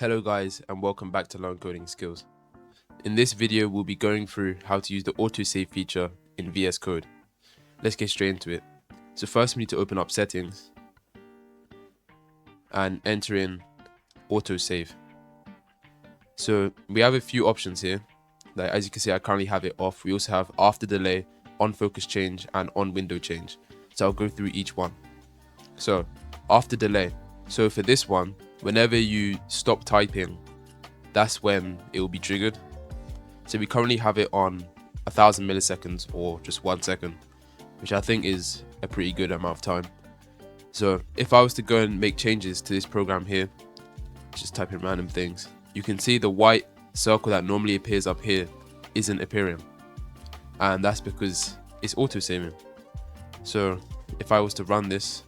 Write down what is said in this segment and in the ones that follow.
Hello guys, and welcome back to Learn Coding Skills. In this video we'll be going through how to use the autosave feature in VS Code. Let's get straight into it. So first we need to open up settings and enter in autosave. So we have a few options here. Like, as you can see, I currently have it off. We also have after delay, on focus change, and on window change. So I'll go through each one. So after delay. So for this one, whenever you stop typing, that's when it will be triggered. So we currently have it on 1000 milliseconds or just 1 second, which I think is a pretty good amount of time. So if I was to go and make changes to this program here, just type in random things, you can see the white circle that normally appears up here isn't appearing, and that's because it's auto saving. So if I was to run this,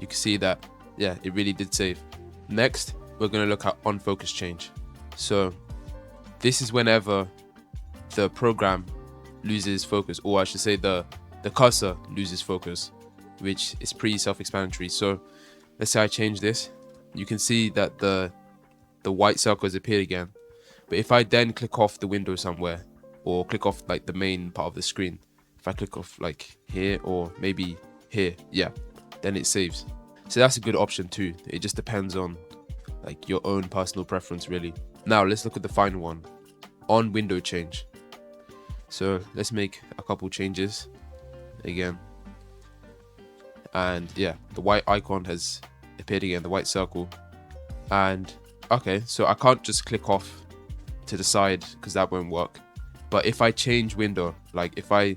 you can see that, yeah, it really did save. Next, we're going to look at on focus change. So this is whenever the program loses focus, or I should say the cursor loses focus, which is pretty self-explanatory. So let's say I change this, you can see that the white circle has appeared again. But if I then click off the window somewhere, or click off like the main part of the screen, if I click off like here or maybe here, yeah, then it saves. So that's a good option too. It just depends on like your own personal preference really. Now let's look at the final one, on window change. So let's make a couple changes again, and yeah, the white icon has appeared again, the white circle. And okay, so I can't just click off to the side because that won't work. But if I change window, like if I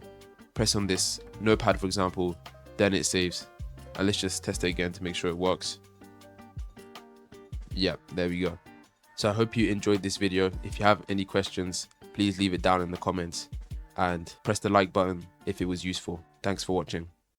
press on this notepad for example, then it saves. And let's just test it again to make sure it works. Yeah, there we go. So I hope you enjoyed this video. If you have any questions, please leave it down in the comments and press the like button if it was useful. Thanks for watching.